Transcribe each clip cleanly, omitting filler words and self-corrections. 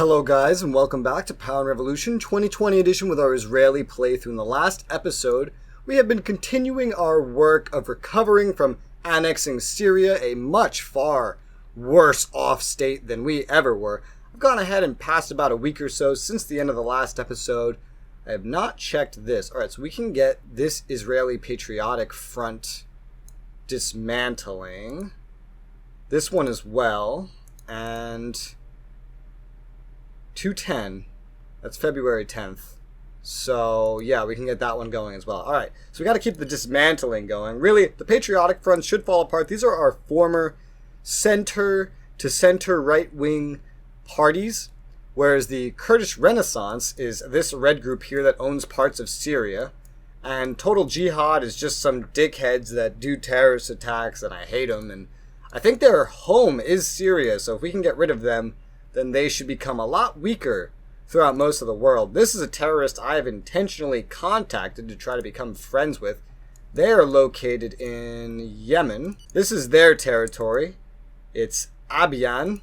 Hello guys, and welcome back to Power and Revolution 2020 edition with our Israeli playthrough. In the last episode, we have been continuing our work of recovering from annexing Syria, a much far worse off state than we ever were. I've gone ahead and passed about a week or so since the end of the last episode. I have not checked this. Alright, so we can get this Israeli Patriotic Front dismantling. This one as well, and 210. That's February 10th. So, yeah, we can get that one going as well. Alright, so we got to keep the dismantling going. Really, the Patriotic Front should fall apart. These are our former center-to-center right-wing parties, whereas the Kurdish Renaissance is this red group here that owns parts of Syria, and Total Jihad is just some dickheads that do terrorist attacks, and I hate them, and I think their home is Syria, so if we can get rid of them, then they should become a lot weaker throughout most of the world. This is a terrorist I have intentionally contacted to try to become friends with. They are located in Yemen. This is their territory. It's Abiyan.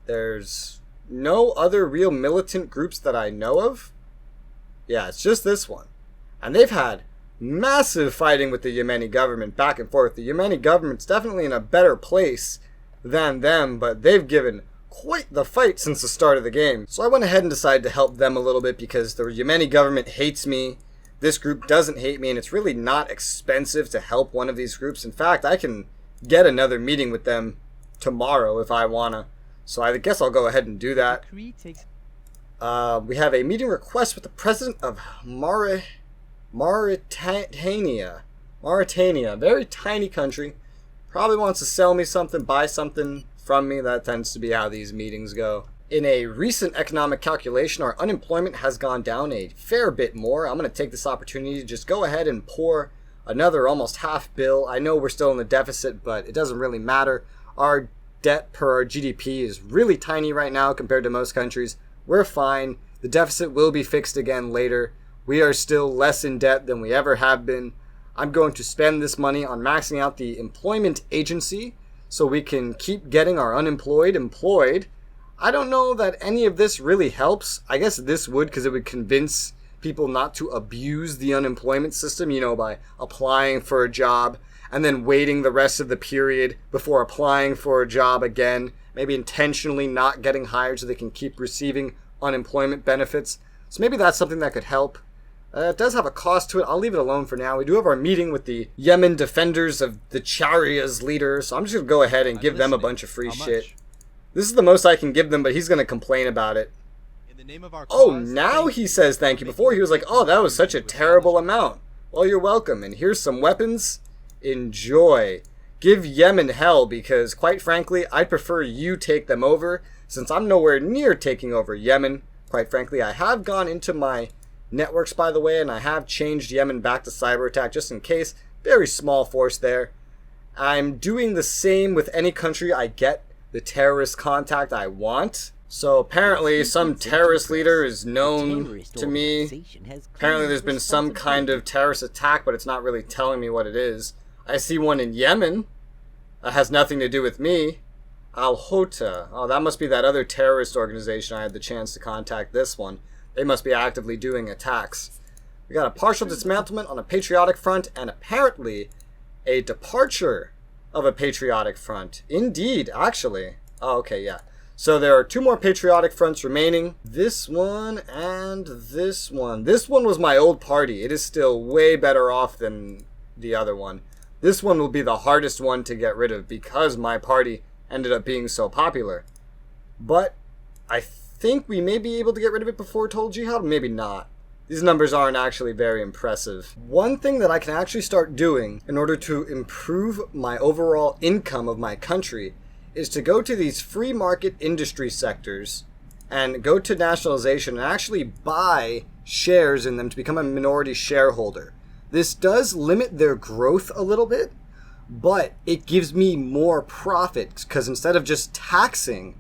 There's no other real militant groups that I know of. Yeah, it's just this one. And they've had massive fighting with the Yemeni government back and forth. The Yemeni government's definitely in a better place than them, but they've given quite the fight since the start of the game. So I went ahead and decided to help them a little bit because the Yemeni government hates me. This group doesn't hate me, and it's really not expensive to help one of these groups. In fact, I can get another meeting with them tomorrow if I wanna. So I guess I'll go ahead and do that. We have a meeting request with the president of Mauritania. Mauritania, very tiny country. Probably wants to sell me something, buy something from me. That tends to be how these meetings go. In a recent economic calculation, our unemployment has gone down a fair bit more. I'm going to take this opportunity to just go ahead and pour another almost half bill. I know we're still in the deficit, but it doesn't really matter. Our debt per our GDP is really tiny right now compared to most countries. We're fine. The deficit will be fixed again later. We are still less in debt than we ever have been. I'm going to spend this money on maxing out the employment agency so we can keep getting our unemployed employed. I don't know that any of this really helps. I guess this would, because it would convince people not to abuse the unemployment system, you know, by applying for a job and then waiting the rest of the period before applying for a job again, maybe intentionally not getting hired so they can keep receiving unemployment benefits. So maybe that's something that could help. It does have a cost to it. I'll leave it alone for now. We do have our meeting with the Yemen defenders of the Chariots leader, so I'm just going to go ahead and give them a bunch of free shit. This is the most I can give them, but he's going to complain about it. In the name of our cause, now he says thank you. Before he was like, oh, that was such a terrible amount. Well, you're welcome, and here's some weapons. Enjoy. Give Yemen hell, because quite frankly, I'd prefer you take them over, since I'm nowhere near taking over Yemen. Quite frankly, I have gone into my networks, by the way, and I have changed Yemen back to cyber attack just in case. Very small force there. I'm doing the same with any country I get the terrorist contact I want. So apparently some terrorist leader is known to me. Apparently there's been some kind of terrorist attack, but it's not really telling me what it is. I see one in Yemen. That has nothing to do with me. Al-Houta. Oh, that must be that other terrorist organization I had the chance to contact. This one. They must be actively doing attacks. We got a partial dismantlement on a patriotic front, and apparently a departure of a patriotic front. Indeed, actually. Oh, okay, yeah. So there are two more patriotic fronts remaining. This one and this one. This one was my old party. It is still way better off than the other one. This one will be the hardest one to get rid of because my party ended up being so popular. But I think we may be able to get rid of it before Total Jihad, maybe not. These numbers aren't actually very impressive. One thing that I can actually start doing in order to improve my overall income of my country is to go to these free market industry sectors and go to nationalization and actually buy shares in them to become a minority shareholder. This does limit their growth a little bit, but it gives me more profit because instead of just taxing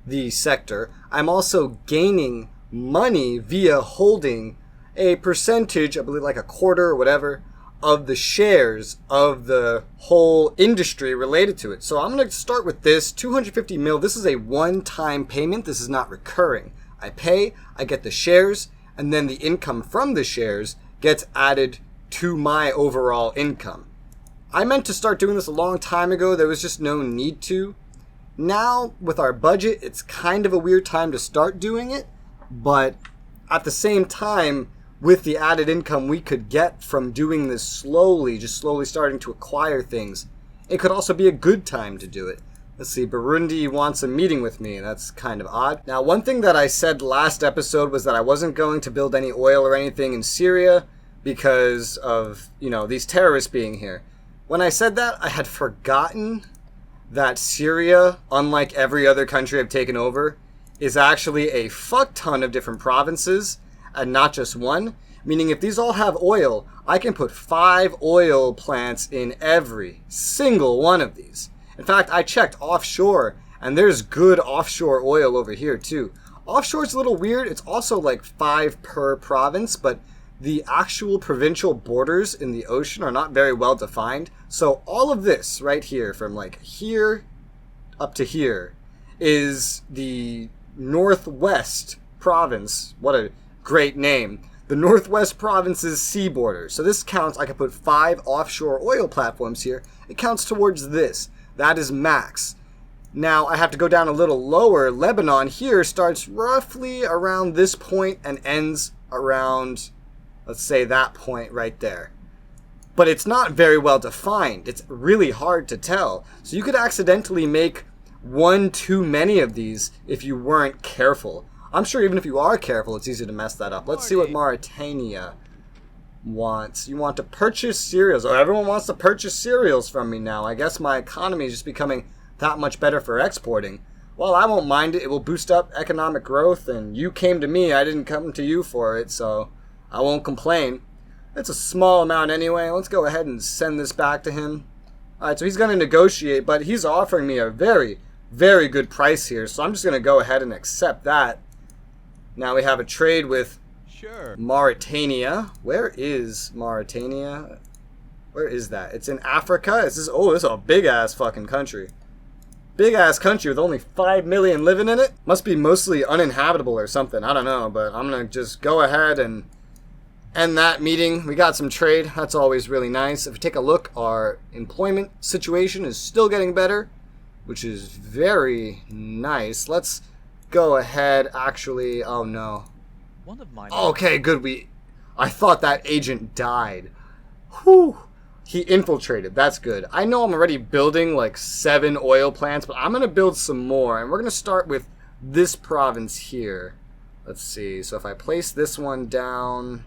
the sector, I'm also gaining money via holding a percentage, I believe like a quarter or whatever, of the shares of the whole industry related to it. So I'm going to start with this 250 mil. This is a one-time payment. This is not recurring. I pay, I get the shares, and then the income from the shares gets added to my overall income. I meant to start doing this a long time ago. There was just no need to. Now, with our budget, it's kind of a weird time to start doing it, but at the same time, with the added income we could get from doing this slowly, just slowly starting to acquire things, it could also be a good time to do it. Let's see, Burundi wants a meeting with me. That's kind of odd. Now, one thing that I said last episode was that I wasn't going to build any oil or anything in Syria because of, these terrorists being here. When I said that, I had forgotten that Syria, unlike every other country I've taken over, is actually a fuck ton of different provinces and not just one. Meaning if these all have oil, I can put 5 oil plants in every single one of these. In fact, I checked offshore, and there's good offshore oil over here too. Offshore's a little weird. It's also like 5 per province, but the actual provincial borders in the ocean are not very well defined. So all of this right here, from like here up to here, is the Northwest Province. What a great name. The Northwest Province's sea border. So this counts, I can put 5 offshore oil platforms here. It counts towards this. That is max. Now I have to go down a little lower. Lebanon here starts roughly around this point and ends around, let's say, that point right there. But it's not very well defined. It's really hard to tell. So you could accidentally make one too many of these if you weren't careful. I'm sure even if you are careful, it's easy to mess that up. Let's see what Mauritania wants. You want to purchase cereals. Oh, everyone wants to purchase cereals from me now. I guess my economy is just becoming that much better for exporting. Well, I won't mind it. It will boost up economic growth, and you came to me. I didn't come to you for it, so I won't complain. It's a small amount anyway. Let's go ahead and send this back to him. Alright, so he's going to negotiate, but he's offering me a very, very good price here, so I'm just going to go ahead and accept that. Now we have a trade with Mauritania. Where is Mauritania? Where is that? It's in Africa. This is a big-ass fucking country. Big-ass country with only 5 million living in it. Must be mostly uninhabitable or something. I don't know, but I'm going to just go ahead and end that meeting. We got some trade. That's always really nice. If we take a look, our employment situation is still getting better, which is very nice. Let's go ahead, actually. Oh, no. Okay, good. I thought that agent died. Whew. He infiltrated. That's good. I know I'm already building like 7 oil plants, but I'm going to build some more. And we're going to start with this province here. Let's see. So if I place this one down,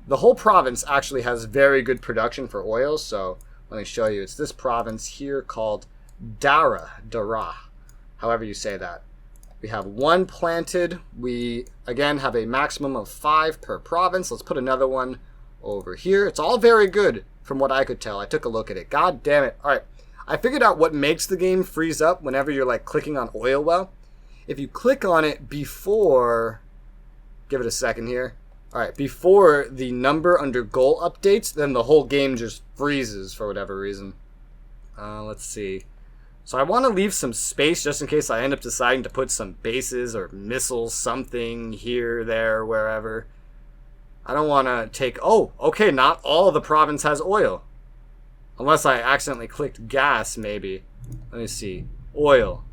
the whole province actually has very good production for oil. So let me show you. It's this province here called Dara, however you say that. We have 1 planted. We, again, have a maximum of 5 per province. Let's put another one over here. It's all very good from what I could tell. I took a look at it. God damn it. All right. I figured out what makes the game freeze up whenever you're like clicking on oil well. If you click on it before, give it a second here. All right. Before the number under goal updates, then the whole game just freezes for whatever reason. Let's see. So I want to leave some space just in case I end up deciding to put some bases or missiles, something here, there, wherever. I don't want to take... Oh, okay, not all of the province has oil. Unless I accidentally clicked gas, maybe. Let me see. Oil.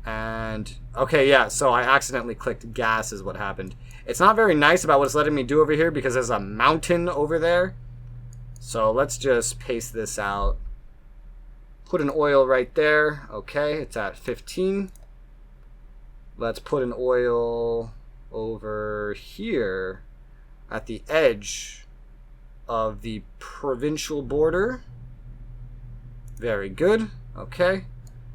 And... Okay, yeah, so I accidentally clicked gas is what happened. It's not very nice about what it's letting me do over here because there's a mountain over there. So let's just paste this out. Put an oil right there. Okay, it's at 15. Let's put an oil over here at the edge of the provincial border. Very good. Okay.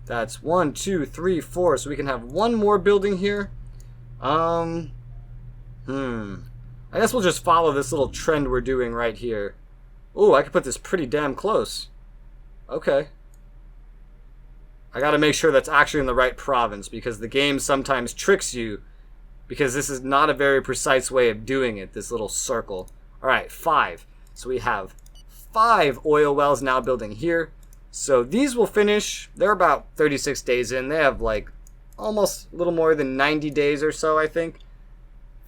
That's 1, 2, 3, 4. So we can have one more building here. I guess we'll just follow this little trend we're doing right here. Ooh, I can put this pretty damn close. Okay. I gotta make sure that's actually in the right province because the game sometimes tricks you because this is not a very precise way of doing it, this little circle. Alright, 5. So we have 5 oil wells now building here. So these will finish. They're about 36 days in. They have like almost a little more than 90 days or so, I think,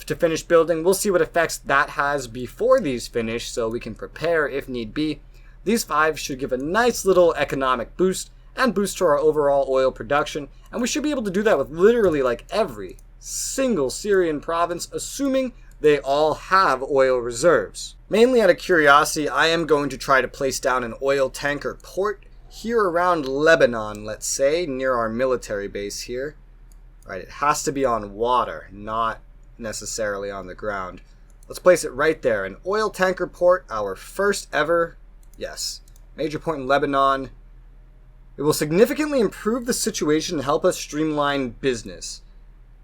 to finish building. We'll see what effects that has before these finish so we can prepare if need be. These 5 should give a nice little economic boost and boost to our overall oil production. And we should be able to do that with literally like every single Syrian province, assuming they all have oil reserves. Mainly out of curiosity, I am going to try to place down an oil tanker port here around Lebanon, let's say, near our military base here. Right, it has to be on water, not necessarily on the ground. Let's place it right there. An oil tanker port, our first ever, yes, major port in Lebanon. It will significantly improve the situation and help us streamline business.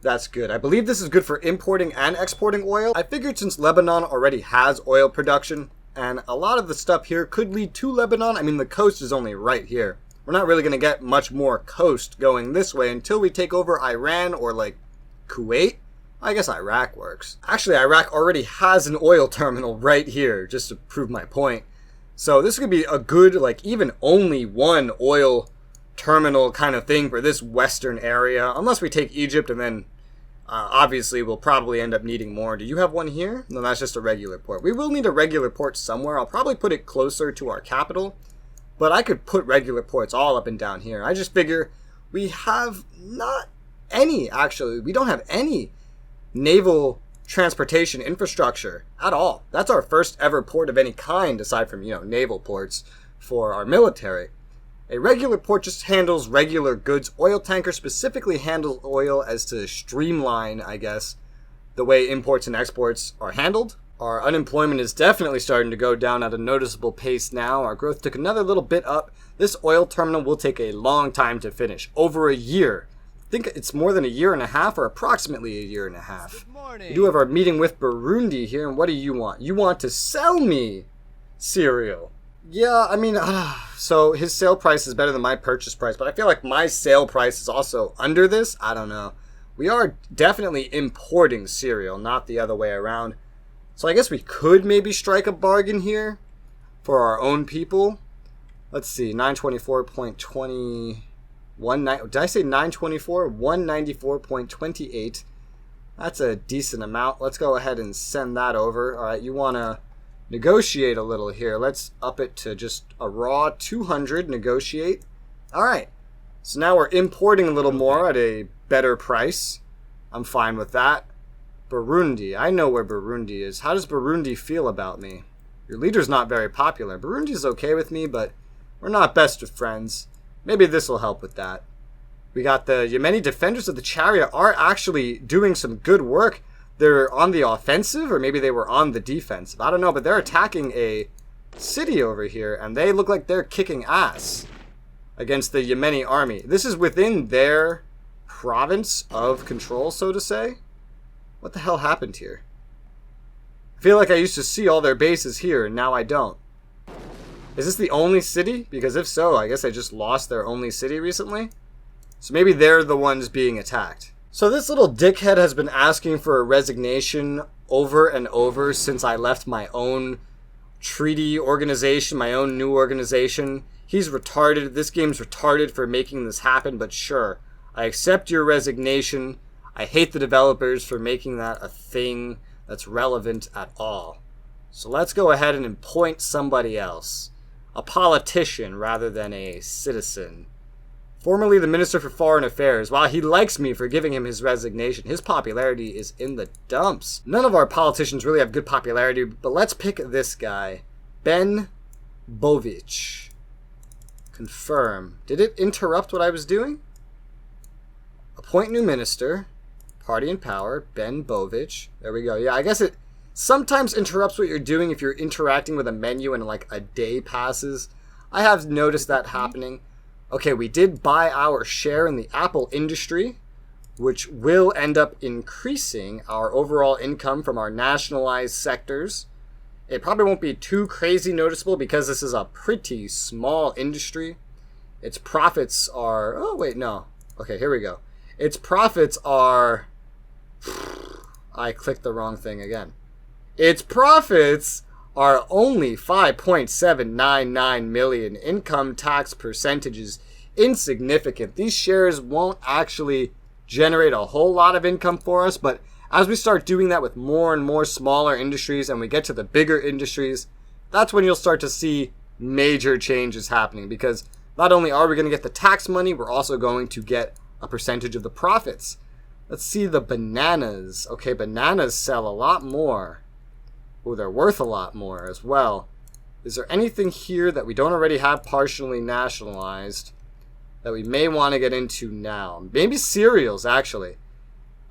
That's good. I believe this is good for importing and exporting oil. I figured since Lebanon already has oil production, and a lot of the stuff here could lead to Lebanon. I mean, the coast is only right here. We're not really going to get much more coast going this way until we take over Iran or like Kuwait. I guess Iraq works. Actually, Iraq already has an oil terminal right here, just to prove my point. So this could be a good, like, even only one oil terminal kind of thing for this western area. Unless we take Egypt, and then obviously we'll probably end up needing more. Do you have one here? No, that's just a regular port. We will need a regular port somewhere. I'll probably put it closer to our capital. But I could put regular ports all up and down here. I just figure we have not any, actually. We don't have any naval transportation infrastructure at all. That's our first ever port of any kind, aside from, naval ports for our military. A regular port just handles regular goods. Oil tanker specifically handles oil as to streamline, I guess, the way imports and exports are handled. Our unemployment is definitely starting to go down at a noticeable pace now. Our growth took another little bit up. This oil terminal will take a long time to finish. Over a year. I think it's more than a year and a half, or approximately a year and a half. We do have our meeting with Burundi here, and what do you want? You want to sell me cereal. Yeah, I mean, so his sale price is better than my purchase price, but I feel like my sale price is also under this. I don't know. We are definitely importing cereal, not the other way around. So I guess we could maybe strike a bargain here for our own people. Let's see, 924.21. Did I say 924? 194.28. That's a decent amount. Let's go ahead and send that over. All right, you want to negotiate a little here. Let's up it to just a raw 200. Negotiate. All right. So now we're importing a little more at a better price. I'm fine with that. Burundi. I know where Burundi is. How does Burundi feel about me? Your leader's not very popular. Burundi's okay with me, but we're not best of friends. Maybe this will help with that. We got the Yemeni defenders of the Chariot are actually doing some good work. They're on the offensive, or maybe they were on the defensive. I don't know, but they're attacking a city over here, and they look like they're kicking ass against the Yemeni army. This is within their province of control, so to say. What the hell happened here? I feel like I used to see all their bases here, and now I don't. Is this the only city? Because if so, I guess I just lost their only city recently. So maybe they're the ones being attacked. So this little dickhead has been asking for a resignation over and over since I left my own treaty organization, my own new organization. He's retarded. This game's retarded for making this happen, but sure. I accept your resignation. I hate the developers for making that a thing that's relevant at all. So let's go ahead and appoint somebody else. A politician rather than a citizen. Formerly the Minister for Foreign Affairs. While he likes me for giving him his resignation, his popularity is in the dumps. None of our politicians really have good popularity, but let's pick this guy. Ben Bovic. Confirm. Did it interrupt what I was doing? Appoint new minister. Party in power. Ben Bovic. There we go. Yeah, I guess it sometimes interrupts what you're doing if you're interacting with a menu and like a day passes. I have noticed that happening. Okay, we did buy our share in the Apple industry, which will end up increasing our overall income from our nationalized sectors. It probably won't be too crazy noticeable because this is a pretty small industry. Its profits are... Oh, wait, no. Okay, here we go. Its profits are... I clicked the wrong thing again. Its profits are only 5.799 million. Income tax percentage is insignificant. These shares won't actually generate a whole lot of income for us, but as we start doing that with more and more smaller industries and we get to the bigger industries, that's when you'll start to see major changes happening, because not only are we going to get the tax money, we're also going to get a percentage of the profits. Let's see the bananas. Okay, bananas sell a lot more. Oh, they're worth a lot more as well. Is there anything here that we don't already have partially nationalized that we may want to get into now? Maybe cereals, actually.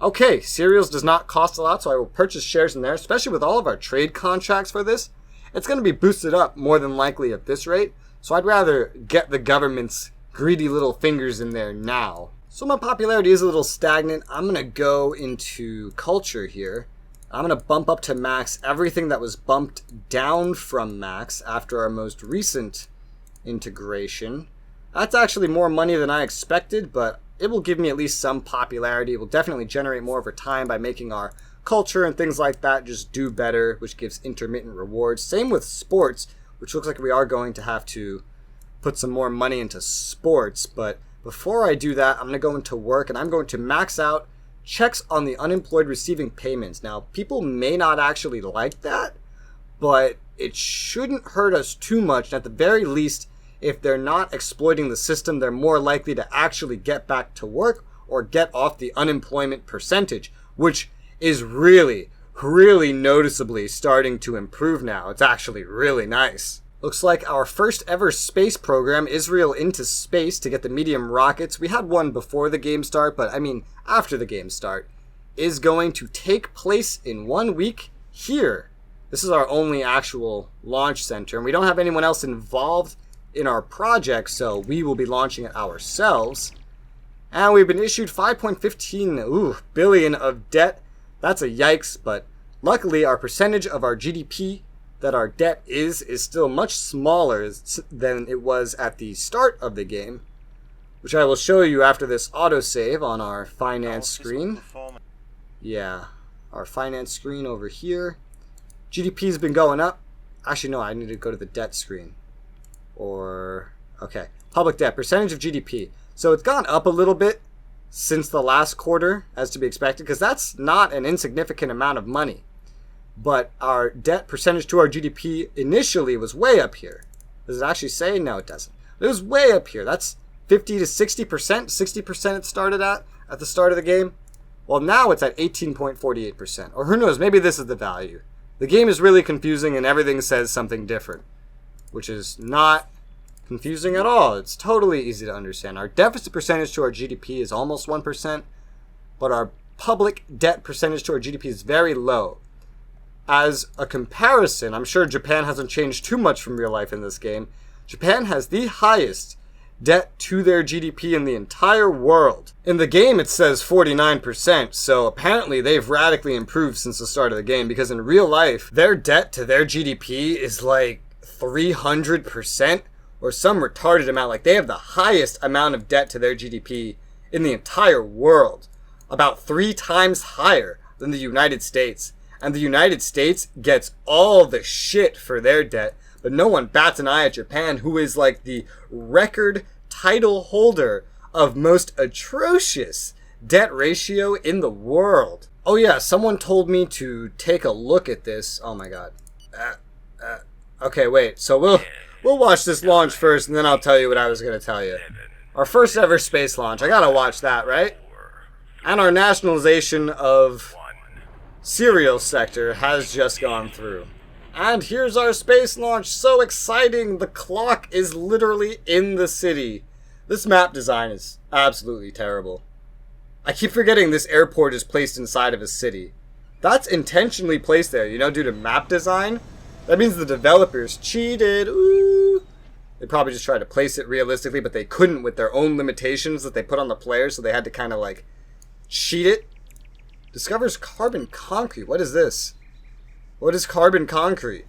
Okay, cereals does not cost a lot, so I will purchase shares in there, especially with all of our trade contracts for this. It's going to be boosted up more than likely at this rate, so I'd rather get the government's greedy little fingers in there now. So my popularity is a little stagnant. I'm going to go into culture here. I'm going to bump up to max everything that was bumped down from max after our most recent integration. That's actually more money than I expected, but it will give me at least some popularity. It will definitely generate more over time by making our culture and things like that just do better, which gives intermittent rewards. Same with sports, which looks like we are going to have to put some more money into sports. But before I do that, I'm going to go into work and I'm going to max out checks on the unemployed receiving payments. Now, people may not actually like that, but it shouldn't hurt us too much. At the very least, if they're not exploiting the system, they're more likely to actually get back to work or get off the unemployment percentage, which is really, really noticeably starting to improve now. It's actually really nice. Looks like our first ever space program, Israel into space, to get the medium rockets. We had one before the game start, but I mean after the game start, is going to take place in 1 week here. This is our only actual launch center, and we don't have anyone else involved in our project, so we will be launching it ourselves. And we've been issued 5.15 billion of debt. That's a yikes, but luckily our percentage of our GDP that our debt is still much smaller than it was at the start of the game, which I will show you after this autosave on our finance screen. Yeah, our finance screen over here. GDP's been going up. Actually, no, I need to go to the debt screen. Okay, public debt, percentage of GDP. So it's gone up a little bit since the last quarter, as to be expected, because that's not an insignificant amount of money. But our debt percentage to our GDP initially was way up here. Does it actually say? No, it doesn't. It was way up here. That's 50 to 60%. 60% it started at the start of the game. Well, now it's at 18.48%. Or who knows, maybe this is the value. The game is really confusing and everything says something different, which is not confusing at all. It's totally easy to understand. Our deficit percentage to our GDP is almost 1%, but our public debt percentage to our GDP is very low. As a comparison, I'm sure Japan hasn't changed too much from real life in this game. Japan has the highest debt to their GDP in the entire world. In the game it says 49%, so apparently they've radically improved since the start of the game, because in real life, their debt to their GDP is like 300% or some retarded amount. Like, they have the highest amount of debt to their GDP in the entire world, about 3 times higher than the United States. And the United States gets all the shit for their debt, but no one bats an eye at Japan, who is like the record title holder of most atrocious debt ratio in the world. Oh yeah, someone told me to take a look at this. Oh my god. Okay, wait. So we'll watch this launch first, and then I'll tell you what I was going to tell you. Our first ever space launch. I gotta watch that, right? And our nationalization of cereal sector has just gone through. And here's our space launch. So exciting. The clock is literally in the city. This map design is absolutely terrible. I keep forgetting this airport is placed inside of a city. That's intentionally placed there, you know, due to map design. That means the developers cheated. Ooh. They probably just tried to place it realistically, but they couldn't with their own limitations that they put on the players, so they had to kind of like cheat it. Discovers carbon concrete. What is this? What is carbon concrete?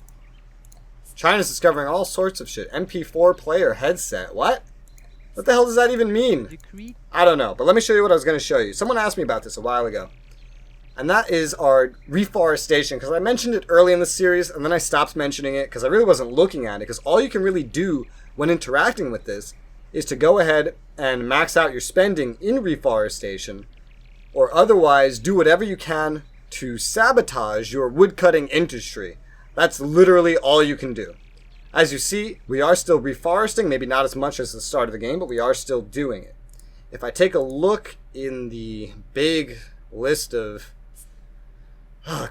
China's discovering all sorts of shit. MP4 player headset. What? What the hell does that even mean? I don't know, but let me show you what I was going to show you. Someone asked me about this a while ago. and that is our reforestation, because I mentioned it early in the series, and then I stopped mentioning it because I really wasn't looking at it, because all you can really do when interacting with this is to go ahead and max out your spending in reforestation, or otherwise do whatever you can to sabotage your woodcutting industry. That's literally all you can do. As you see, we are still reforesting, maybe not as much as the start of the game, but we are still doing it. If I take a look in the big list of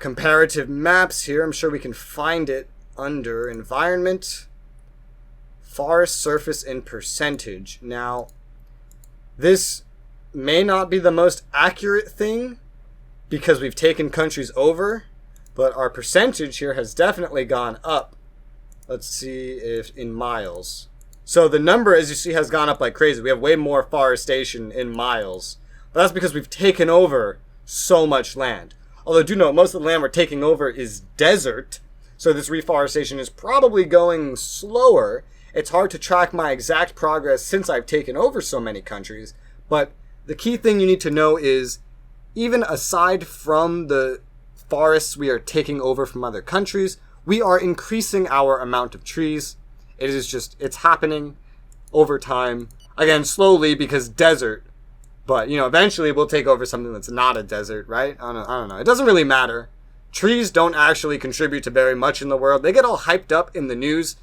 comparative maps here, I'm sure we can find it under Environment, Forest Surface in Percentage. Now, this may not be the most accurate thing because we've taken countries over, but our percentage here has definitely gone up. Let's see if in miles. So the number, as you see, has gone up like crazy. We have way more forestation in miles. But that's because we've taken over so much land. Although do note, most of the land we're taking over is desert, so this reforestation is probably going slower. It's hard to track my exact progress since I've taken over so many countries, but the key thing you need to know is, even aside from the forests we are taking over from other countries, we are increasing our amount of trees. It is just, it's happening over time. Again, slowly because desert. But, eventually we'll take over something that's not a desert, right? I don't know. It doesn't really matter. Trees don't actually contribute to very much in the world. They get all hyped up in the news,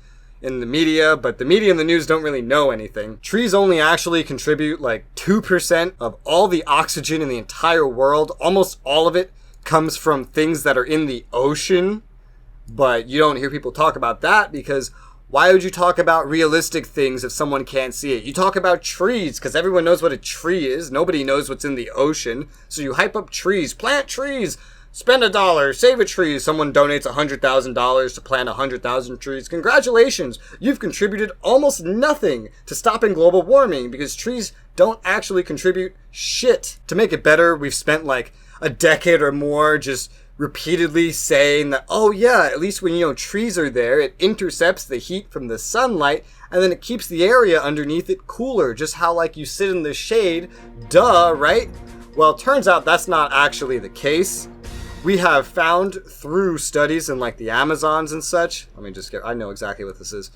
in the media, but the media and the news don't really know anything. Trees only actually contribute like 2% of all the oxygen in the entire world. Almost all of it comes from things that are in the ocean. But you don't hear people talk about that because why would you talk about realistic things if someone can't see it? You talk about trees because everyone knows what a tree is. Nobody knows what's in the ocean. So you hype up trees. Plant trees. Spend $1. Save a tree. Someone donates $100,000 to plant 100,000 trees. Congratulations. You've contributed almost nothing to stopping global warming because trees don't actually contribute shit. To make it better, we've spent like a decade or more just repeatedly saying that, oh yeah, at least when, trees are there, it intercepts the heat from the sunlight, and then it keeps the area underneath it cooler, just how like you sit in the shade, duh, right? Well, it turns out that's not actually the case. We have found through studies in like the Amazons and such, I know exactly what this is.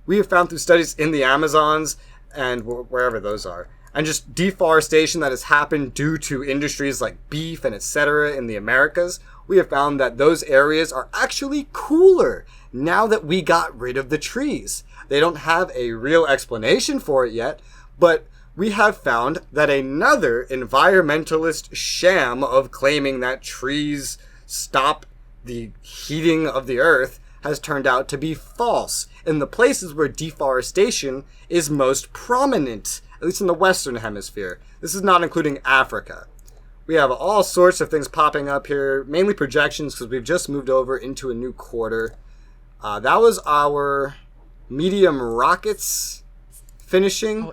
We have found through studies in the Amazons and wherever those are, and just deforestation that has happened due to industries like beef and etc. in the Americas, we have found that those areas are actually cooler now that we got rid of the trees. They don't have a real explanation for it yet, but we have found that another environmentalist sham of claiming that trees stop the heating of the earth has turned out to be false in the places where deforestation is most prominent, at least in the Western Hemisphere. This is not including Africa. We have all sorts of things popping up here, mainly projections because we've just moved over into a new quarter. That was our medium rockets finishing.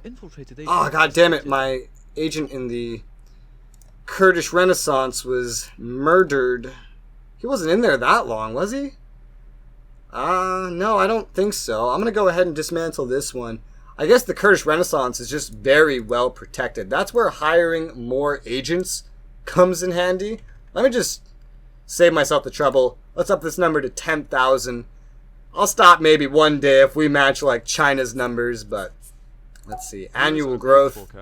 Oh, god damn it, my agent in the Kurdish Renaissance was murdered. He wasn't in there that long, was he? No, I don't think so. I'm going to go ahead and dismantle this one. I guess the Kurdish Renaissance is just very well protected. That's where hiring more agents comes in handy. Let me just save myself the trouble. Let's up this number to 10,000. I'll stop maybe one day if we match like China's numbers, but let's see. Annual growth.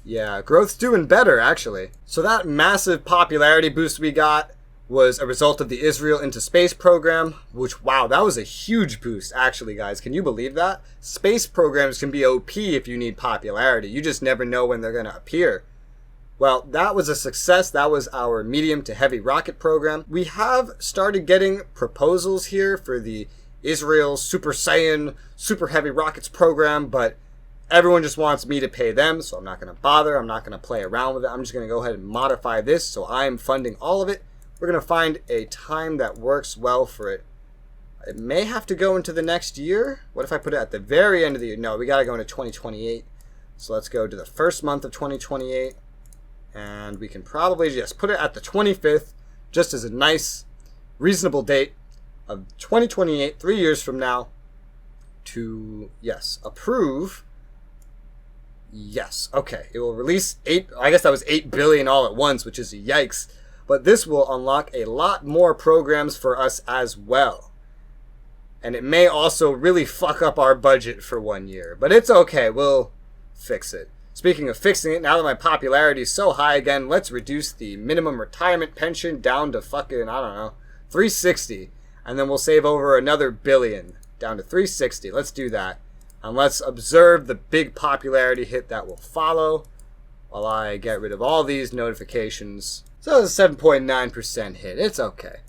Yeah, growth's doing better actually. So that massive popularity boost we got was a result of the Israel into Space program, which, wow, that was a huge boost actually, guys. Can you believe that? Space programs can be OP if you need popularity. You just never know when they're going to appear. Well, that was a success. That was our medium to heavy rocket program. We have started getting proposals here for the Israel Super Saiyan Super Heavy Rockets program, but everyone just wants me to pay them, so I'm not going to bother. I'm not going to play around with it. I'm just going to go ahead and modify this, so I'm funding all of it. We're going to find a time that works well for it. It may have to go into the next year. What if I put it at the very end of the year? No, we got to go into 2028. So let's go to the first month of 2028. And we can probably just put it at the 25th, just as a nice, reasonable date of 2028, 3 years from now, to, yes, approve. Yes, okay. It will release I guess that was 8 billion all at once, which is a yikes. But but this will unlock a lot more programs for us as well. And it may also really fuck up our budget for 1 year, but it's okay, we'll fix it. Speaking of fixing it, now that my popularity is so high again, let's reduce the minimum retirement pension down to fucking, I don't know, 360. And then we'll save over another billion down to 360. Let's do that. And let's observe the big popularity hit that will follow while I get rid of all these notifications. So it's a 7.9% hit. It's okay.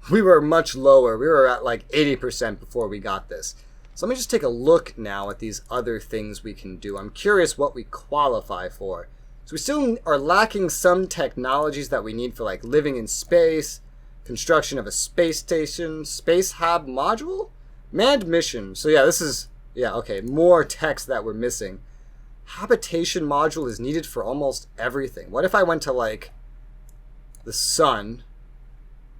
We were much lower. We were at like 80% before we got this. So let me just take a look now at these other things we can do. I'm curious what we qualify for. So we still are lacking some technologies that we need for like living in space, construction of a space station, space hab module, manned mission. So yeah, this is, yeah, okay, more text that we're missing. Habitation module is needed for almost everything. What if I went to like the sun?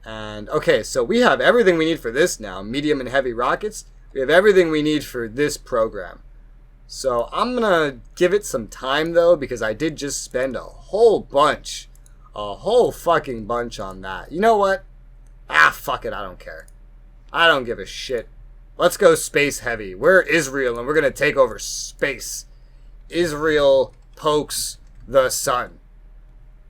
And okay, so we have everything we need for this now. Medium and heavy rockets. We have everything we need for this program. So I'm gonna give it some time though, because I did just spend a whole fucking bunch on that. You know what? Fuck it, I don't care. I don't give a shit. Let's go space heavy. We're Israel and we're gonna take over space. Israel pokes the sun.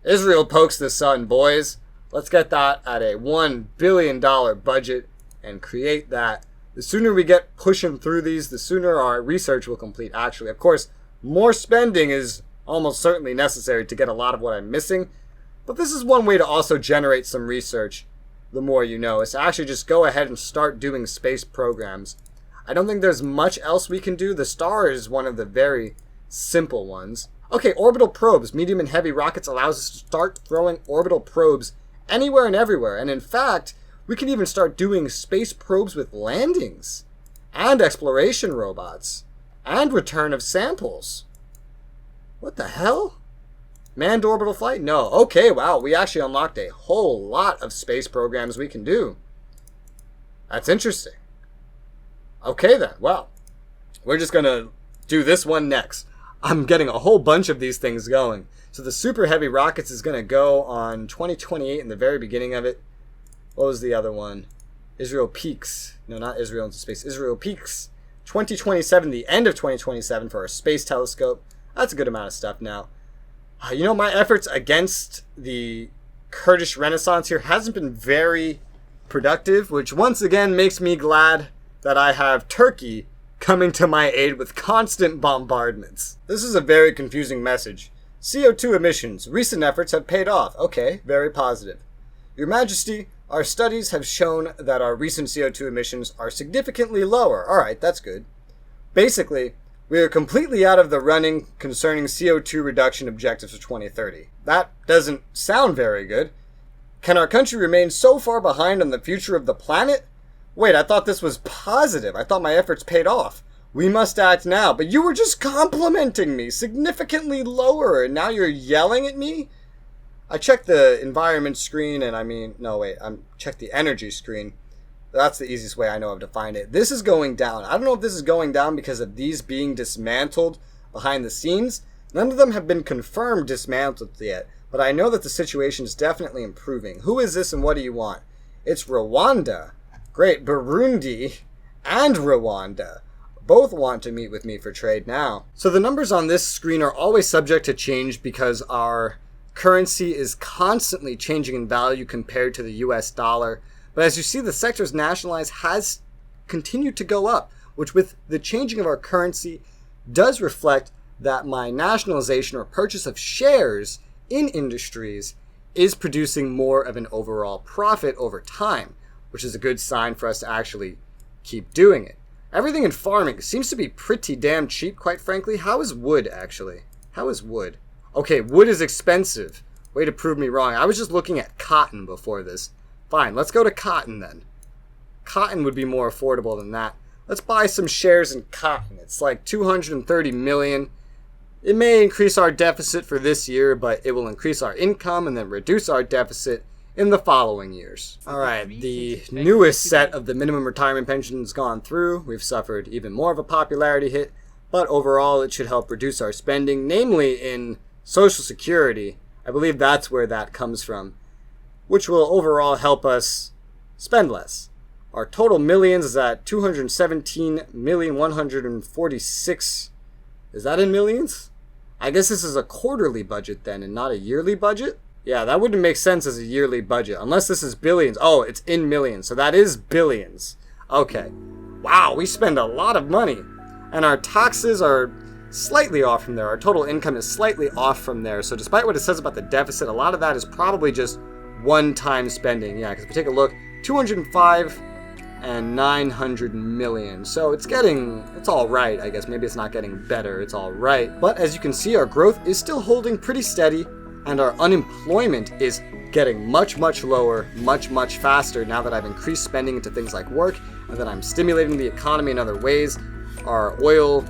Israel pokes the sun, boys. Let's get that at a $1 billion budget and create that. The sooner we get pushing through these, the sooner our research will complete, actually. Of course, more spending is almost certainly necessary to get a lot of what I'm missing. But this is one way to also generate some research, the more you know, is to actually just go ahead and start doing space programs. I don't think there's much else we can do. The star is one of the very simple ones. Okay, orbital probes. Medium and heavy rockets allows us to start throwing orbital probes anywhere and everywhere. And in fact, we can even start doing space probes with landings and exploration robots and return of samples. What the hell? Manned orbital flight? No. Okay, wow. We actually unlocked a whole lot of space programs we can do. That's interesting. Okay then. Well, we're just going to do this one next. I'm getting a whole bunch of these things going. So the super heavy rockets is going to go on 2028 in the very beginning of it. What was the other one? Israel peaks. No, not Israel into space. Israel peaks. 2027, the end of 2027 for our space telescope. That's a good amount of stuff now. You know, my efforts against the Kurdish Renaissance here hasn't been very productive, which once again makes me glad that I have Turkey coming to my aid with constant bombardments. This is a very confusing message. CO2 emissions. Recent efforts have paid off. Okay, very positive. Your Majesty, our studies have shown that our recent CO2 emissions are significantly lower. Alright, that's good. Basically, we are completely out of the running concerning CO2 reduction objectives for 2030. That doesn't sound very good. Can our country remain so far behind on the future of the planet? Wait, I thought this was positive. I thought my efforts paid off. We must act now. But you were just complimenting me. Significantly lower, and now you're yelling at me? I checked the environment screen, and checked the energy screen. That's the easiest way I know of to find it. This is going down. I don't know if this is going down because of these being dismantled behind the scenes. None of them have been confirmed dismantled yet, but I know that the situation is definitely improving. Who is this and what do you want? It's Rwanda. Great. Burundi and Rwanda both want to meet with me for trade now. So the numbers on this screen are always subject to change because our currency is constantly changing in value compared to the US dollar. But as you see, the sectors nationalized has continued to go up, which with the changing of our currency does reflect that my nationalization or purchase of shares in industries is producing more of an overall profit over time, which is a good sign for us to actually keep doing it. Everything in farming seems to be pretty damn cheap, quite frankly. How is wood, actually? How is wood? Okay, wood is expensive. Way to prove me wrong. I was just looking at cotton before this. Fine, let's go to cotton then. Cotton would be more affordable than that. Let's buy some shares in cotton. It's like 230 million. It may increase our deficit for this year, but it will increase our income and then reduce our deficit in the following years. Alright, the newest set of the minimum retirement pension has gone through. We've suffered even more of a popularity hit, but overall it should help reduce our spending, namely in Social Security. I believe that's where that comes from. which will overall help us spend less. Our total millions is at 217,146. Is that in millions? I guess this is a quarterly budget then and not a yearly budget? Yeah, that wouldn't make sense as a yearly budget unless this is billions. Oh, it's in millions, so that is billions. Okay. Wow, we spend a lot of money. And our taxes are slightly off from there. Our total income is slightly off from there. So despite what it says about the deficit, a lot of that is probably just one-time spending. Yeah, because if we take a look, 205 and 900 million. So it's all right, I guess. Maybe it's not getting better, it's all right. But as you can see, our growth is still holding pretty steady, and our unemployment is getting much, much lower, much, much faster now that I've increased spending into things like work, and that I'm stimulating the economy in other ways. Our oil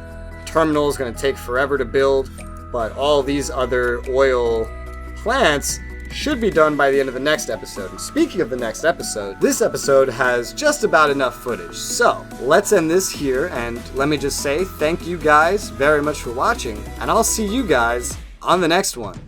terminal is going to take forever to build, but all these other oil plants should be done by the end of the next episode. And speaking of the next episode, this episode has just about enough footage. So let's end this here, and let me just say thank you guys very much for watching, and I'll see you guys on the next one.